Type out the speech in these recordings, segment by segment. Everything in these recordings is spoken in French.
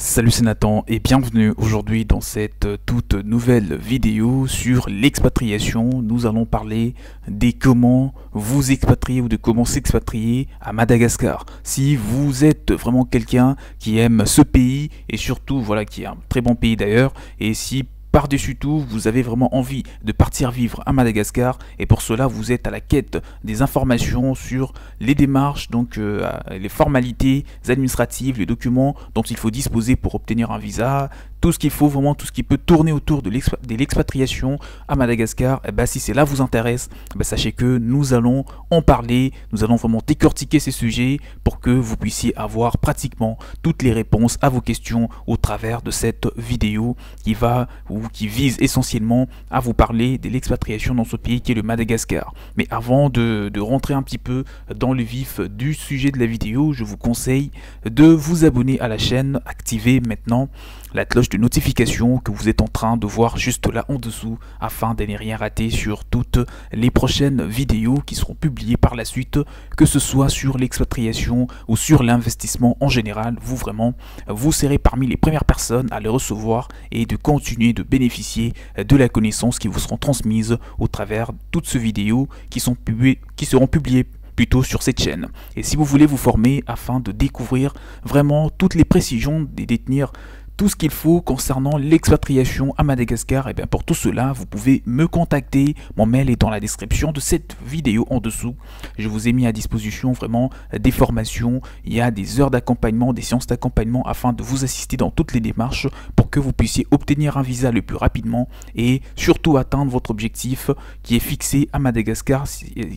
Salut, c'est Nathan et bienvenue aujourd'hui dans cette toute nouvelle vidéo sur l'expatriation. Nous allons parler des comment vous expatrier ou de comment s'expatrier à Madagascar. Si vous êtes vraiment quelqu'un qui aime ce pays et surtout voilà qui est un très bon pays d'ailleurs, et si par-dessus tout, vous avez vraiment envie de partir vivre à Madagascar et pour cela vous êtes à la quête des informations sur les démarches, donc les formalités administratives, les documents dont il faut disposer pour obtenir un visa, tout ce qu'il faut vraiment, tout ce qui peut tourner autour de l'expatriation à Madagascar. Et si cela vous intéresse, sachez que nous allons en parler, nous allons vraiment décortiquer ces sujets pour que vous puissiez avoir pratiquement toutes les réponses à vos questions au travers de cette vidéo qui vise essentiellement à vous parler de l'expatriation dans ce pays qui est le Madagascar. Mais avant de rentrer un petit peu dans le vif du sujet de la vidéo, je vous conseille de vous abonner à la chaîne, activer maintenant la cloche de notification que vous êtes en train de voir juste là en dessous afin de ne rien rater sur toutes les prochaines vidéos qui seront publiées par la suite, que ce soit sur l'expatriation ou sur l'investissement en général. Vous serez parmi les premières personnes à les recevoir et de continuer de bénéficier de la connaissance qui vous seront transmises au travers de toutes ces vidéos qui seront publiées plutôt sur cette chaîne. Et si vous voulez vous former afin de découvrir vraiment toutes les précisions, de détenir tout ce qu'il faut concernant l'expatriation à Madagascar, et bien pour tout cela, vous pouvez me contacter. Mon mail est dans la description de cette vidéo en dessous. Je vous ai mis à disposition vraiment des formations. Il y a des heures d'accompagnement, des séances d'accompagnement afin de vous assister dans toutes les démarches pour que vous puissiez obtenir un visa le plus rapidement et surtout atteindre votre objectif qui est fixé à Madagascar,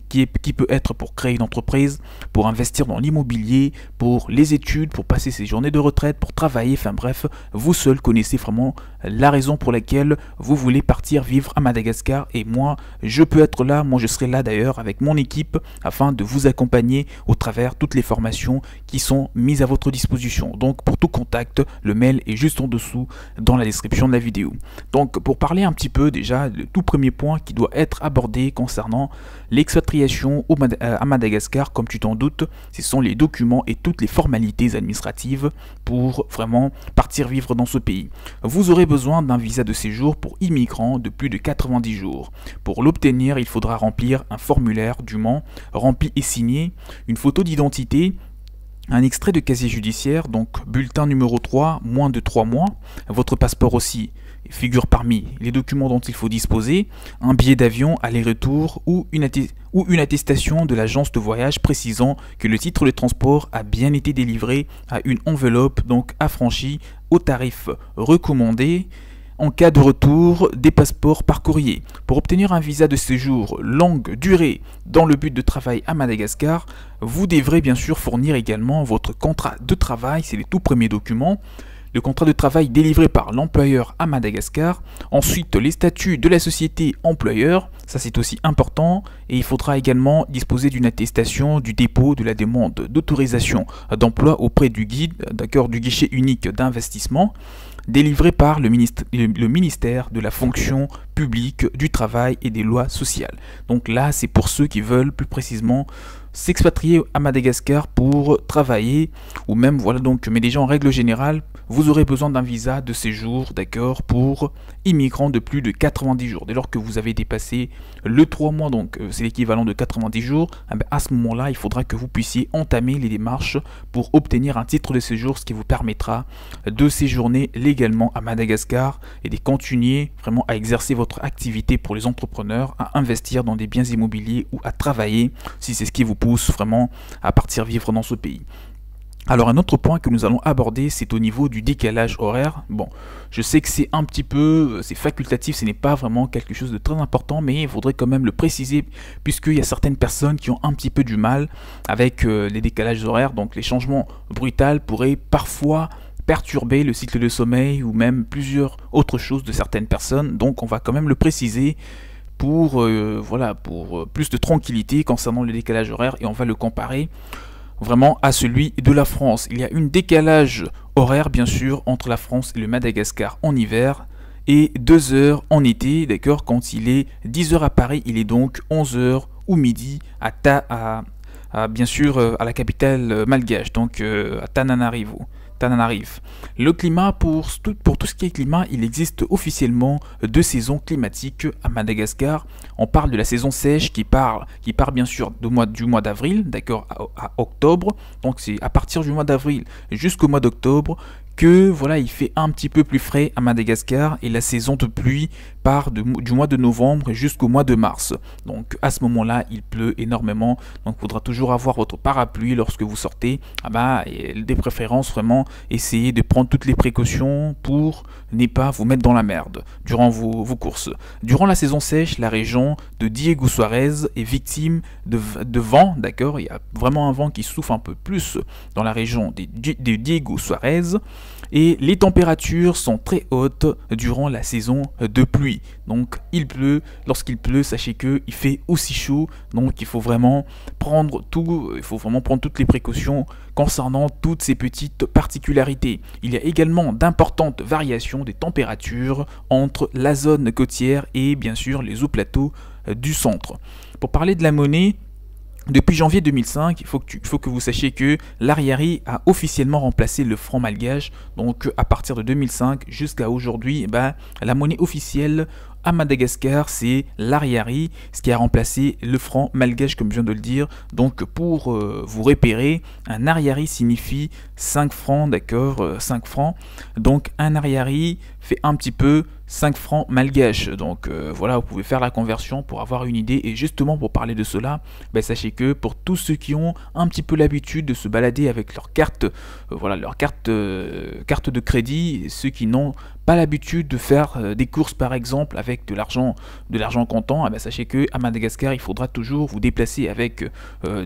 qui peut être pour créer une entreprise, pour investir dans l'immobilier, pour les études, pour passer ses journées de retraite, pour travailler, enfin bref. Vous seul connaissez vraiment la raison pour laquelle vous voulez partir vivre à Madagascar et moi je peux être là, moi je serai là d'ailleurs avec mon équipe afin de vous accompagner au travers toutes les formations qui sont mises à votre disposition. Donc pour tout contact, le mail est juste en dessous dans la description de la vidéo. Donc pour parler un petit peu déjà, le tout premier point qui doit être abordé concernant l'expatriation à Madagascar, comme tu t'en doutes, ce sont les documents et toutes les formalités administratives pour vraiment partir vivre dans ce pays. Vous aurez besoin d'un visa de séjour pour immigrants de plus de 90 jours. Pour l'obtenir, il faudra remplir un formulaire dûment rempli et signé, une photo d'identité, un extrait de casier judiciaire, donc bulletin numéro 3, moins de 3 mois, votre passeport aussi figure parmi les documents dont il faut disposer, un billet d'avion aller-retour ou une attestation de l'agence de voyage précisant que le titre de transport a bien été délivré à une enveloppe donc affranchie au tarif recommandé en cas de retour des passeports par courrier. Pour obtenir un visa de séjour longue durée dans le but de travail à Madagascar, vous devrez bien sûr fournir également votre contrat de travail, c'est les tout premiers documents. Le contrat de travail délivré par l'employeur à Madagascar, ensuite les statuts de la société employeur, ça c'est aussi important, et il faudra également disposer d'une attestation du dépôt de la demande d'autorisation d'emploi auprès du guide, du guichet unique d'investissement, délivré par le ministère de la fonction publique, du travail et des lois sociales. Donc là c'est pour ceux qui veulent plus précisément s'expatrier à Madagascar pour travailler ou même voilà donc, mais déjà en règle générale vous aurez besoin d'un visa de séjour, d'accord, pour immigrants de plus de 90 jours. Dès lors que vous avez dépassé le 3 mois, donc c'est l'équivalent de 90 jours, à ce moment-là, il faudra que vous puissiez entamer les démarches pour obtenir un titre de séjour, ce qui vous permettra de séjourner légalement à Madagascar et de continuer vraiment à exercer votre activité pour les entrepreneurs, à investir dans des biens immobiliers ou à travailler si c'est ce qui vous pousse vraiment à partir vivre dans ce pays. Alors un autre point que nous allons aborder, c'est au niveau du décalage horaire. Bon, je sais que c'est un petit peu, c'est facultatif, ce n'est pas vraiment quelque chose de très important, mais il faudrait quand même le préciser, puisqu'il y a certaines personnes qui ont un petit peu du mal avec les décalages horaires, donc les changements brutaux pourraient parfois perturber le cycle de sommeil ou même plusieurs autres choses de certaines personnes, donc on va quand même le préciser pour, pour plus de tranquillité concernant le décalage horaire et on va le comparer vraiment à celui de la France. Il y a un décalage horaire bien sûr entre la France et le Madagascar en hiver et 2 heures en été, d'accord. Quand il est 10 heures à Paris, il est donc 11 heures ou midi bien sûr à la capitale malgache, donc à Tananarive. Le climat, pour tout ce qui est climat, il existe officiellement 2 saisons climatiques à Madagascar. On parle de la saison sèche qui part bien sûr du mois d'avril, d'accord, à octobre. Donc c'est à partir du mois d'avril jusqu'au mois d'octobre que voilà, il fait un petit peu plus frais à Madagascar, et la saison de pluie part du mois de novembre jusqu'au mois de mars. Donc à ce moment-là, il pleut énormément, donc il faudra toujours avoir votre parapluie lorsque vous sortez. Et des préférences, vraiment, essayez de prendre toutes les précautions pour ne pas vous mettre dans la merde durant vos courses. Durant la saison sèche, la région de Diego Suarez est victime de vent, d'accord. Il y a vraiment un vent qui souffle un peu plus dans la région de Diego Suarez. Et les températures sont très hautes durant la saison de pluie. Donc il pleut, lorsqu'il pleut, sachez qu'il fait aussi chaud. Donc il faut vraiment prendre toutes les précautions concernant toutes ces petites particularités. Il y a également d'importantes variations des températures entre la zone côtière et bien sûr les hauts plateaux du centre. Pour parler de la monnaie, depuis janvier 2005, il faut que vous sachiez que l'Ariary a officiellement remplacé le franc malgache. Donc à partir de 2005 jusqu'à aujourd'hui, la monnaie officielle à Madagascar, c'est l'Ariary, ce qui a remplacé le franc malgache, comme je viens de le dire. Donc pour vous repérer, un Ariary signifie 5 francs, d'accord, 5 francs. Donc un Ariary fait un petit peu 5 francs malgaches. Donc voilà, vous pouvez faire la conversion pour avoir une idée. Et justement, pour parler de cela, sachez que pour tous ceux qui ont un petit peu l'habitude de se balader avec leur carte, carte de crédit, ceux qui n'ont pas l'habitude de faire des courses par exemple avec de l'argent comptant, sachez que à Madagascar, il faudra toujours vous déplacer avec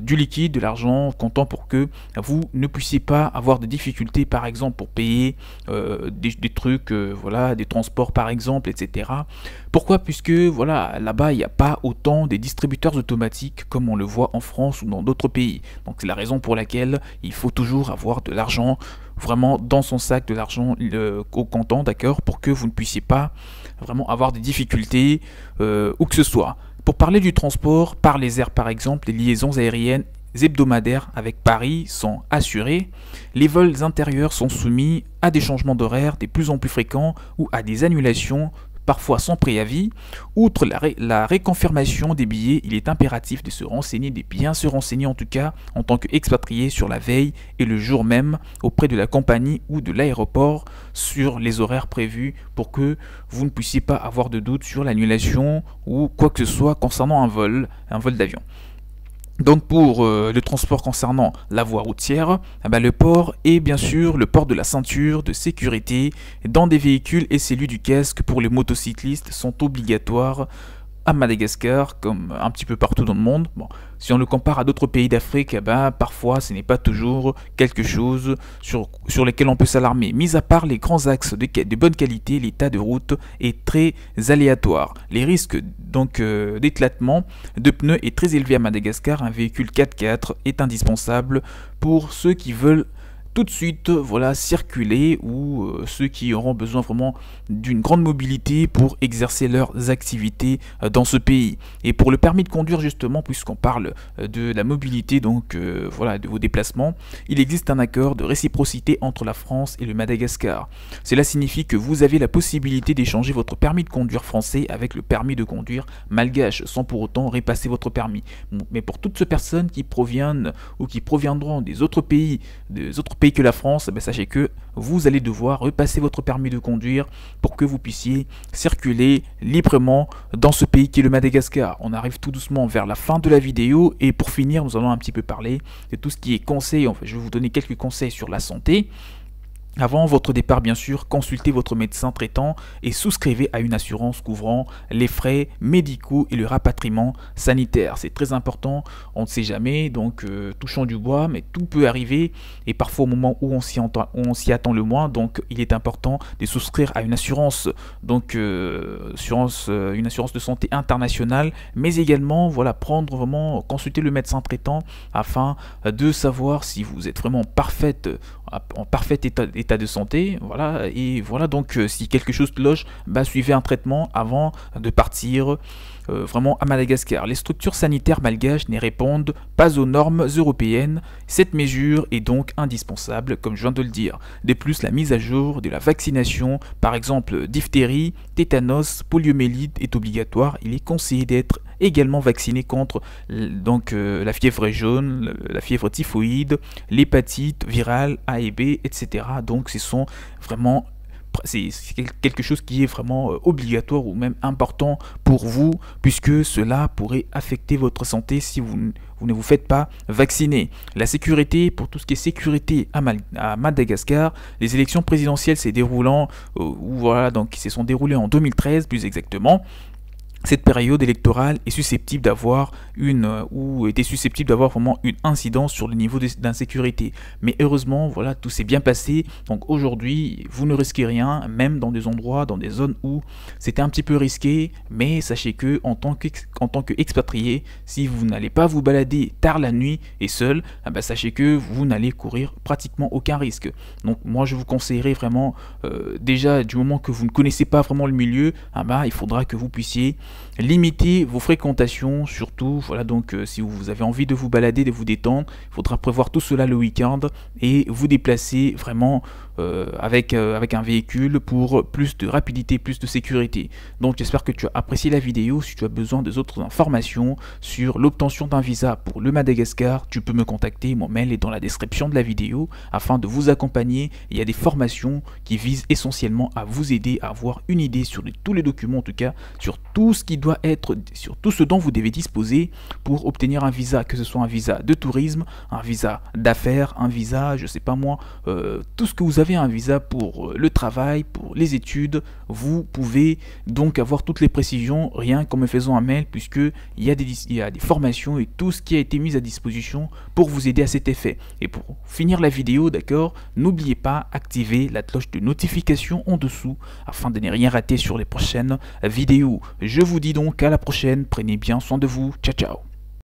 du liquide, de l'argent comptant, pour que vous ne puissiez pas avoir de difficultés par exemple pour payer des trucs, des transports par exemple, etc. Pourquoi? Puisque voilà, là-bas il n'y a pas autant des distributeurs automatiques comme on le voit en France ou dans d'autres pays. Donc c'est la raison pour laquelle il faut toujours avoir de l'argent vraiment dans son sac, de l'argent au comptant, d'accord, pour que vous ne puissiez pas vraiment avoir des difficultés où que ce soit. Pour parler du transport par les airs par exemple, les liaisons aériennes hebdomadaires avec Paris sont assurées. Les vols intérieurs sont soumis à des changements d'horaire de plus en plus fréquents ou à des annulations, parfois sans préavis. Outre la réconfirmation des billets, il est impératif de bien se renseigner en tout cas en tant qu'expatrié sur la veille et le jour même auprès de la compagnie ou de l'aéroport sur les horaires prévus, pour que vous ne puissiez pas avoir de doute sur l'annulation ou quoi que ce soit concernant un vol d'avion. Donc pour le transport concernant la voie routière, le port est bien sûr le port de la ceinture de sécurité dans des véhicules, et celui du casque pour les motocyclistes sont obligatoires à Madagascar, comme un petit peu partout dans le monde. Bon, si on le compare à d'autres pays d'Afrique, parfois ce n'est pas toujours quelque chose sur lesquels on peut s'alarmer. Mis à part les grands axes de bonne qualité, l'état de route est très aléatoire. Les risques donc d'éclatement de pneus est très élevé à Madagascar. Un véhicule 4x4 est indispensable pour ceux qui veulent tout de suite circuler, ou ceux qui auront besoin vraiment d'une grande mobilité pour exercer leurs activités dans ce pays. Et pour le permis de conduire justement, puisqu'on parle de la mobilité, donc de vos déplacements, il existe un accord de réciprocité entre la France et le Madagascar. Cela signifie que vous avez la possibilité d'échanger votre permis de conduire français avec le permis de conduire malgache sans pour autant repasser votre permis. Mais pour toutes ces personnes qui proviennent ou qui proviendront des autres pays que la France, sachez que vous allez devoir repasser votre permis de conduire pour que vous puissiez circuler librement dans ce pays qui est le Madagascar. On arrive tout doucement vers la fin de la vidéo, et pour finir, nous allons un petit peu parler de tout ce qui est conseils. Je vais vous donner quelques conseils sur la santé. Avant votre départ, bien sûr, consultez votre médecin traitant et souscrivez à une assurance couvrant les frais médicaux et le rapatriement sanitaire. C'est très important, on ne sait jamais, donc touchons du bois, mais tout peut arriver, et parfois au moment où on s'y attend le moins. Donc il est important de souscrire à une assurance, donc une assurance de santé internationale, mais également consulter le médecin traitant afin de savoir si vous êtes vraiment en parfait état de santé, donc si quelque chose cloche, suivez un traitement avant de partir vraiment à Madagascar. Les structures sanitaires malgaches n'y répondent pas aux normes européennes. Cette mesure est donc indispensable, comme je viens de le dire. De plus, la mise à jour de la vaccination, par exemple diphtérie, tétanos, poliomyélite, est obligatoire. Il est conseillé d'être également vacciné contre la fièvre jaune, la fièvre typhoïde, l'hépatite virale A et B, etc. Donc ce sont vraiment c'est quelque chose qui est vraiment obligatoire ou même important pour vous, puisque cela pourrait affecter votre santé si vous ne vous faites pas vacciner. La sécurité, pour tout ce qui est sécurité à Madagascar, les élections présidentielles se se sont déroulées en 2013 plus exactement. Cette période électorale est susceptible d'avoir était susceptible d'avoir vraiment une incidence sur le niveau d'insécurité. Mais heureusement, voilà, tout s'est bien passé. Donc aujourd'hui, vous ne risquez rien, même dans des endroits, dans des zones où c'était un petit peu risqué. Mais sachez que en tant qu'expatrié, si vous n'allez pas vous balader tard la nuit et seul, sachez que vous n'allez courir pratiquement aucun risque. Donc moi, je vous conseillerais vraiment, déjà du moment que vous ne connaissez pas vraiment le milieu, il faudra que vous puissiez limiter vos fréquentations, surtout, voilà, donc si vous avez envie de vous balader, de vous détendre, il faudra prévoir tout cela le week-end et vous déplacer vraiment avec un véhicule pour plus de rapidité, plus de sécurité. Donc j'espère que tu as apprécié la vidéo. Si tu as besoin d'autres informations sur l'obtention d'un visa pour le Madagascar, tu peux me contacter, mon mail est dans la description de la vidéo afin de vous accompagner. Il y a des formations qui visent essentiellement à vous aider à avoir une idée sur tous les documents, en tout cas sur tout ce qui doit être, sur tout ce dont vous devez disposer pour obtenir un visa, que ce soit un visa de tourisme, un visa d'affaires, un visa, je sais pas moi, tout ce que vous avez, un visa pour le travail, pour les études, vous pouvez donc avoir toutes les précisions rien qu'en me faisant un mail, puisque il y a des formations et tout ce qui a été mis à disposition pour vous aider à cet effet. Et pour finir la vidéo, d'accord, n'oubliez pas d'activer la cloche de notification en dessous afin de ne rien rater sur les prochaines vidéos. Je vous dis donc à la prochaine, prenez bien soin de vous, ciao ciao.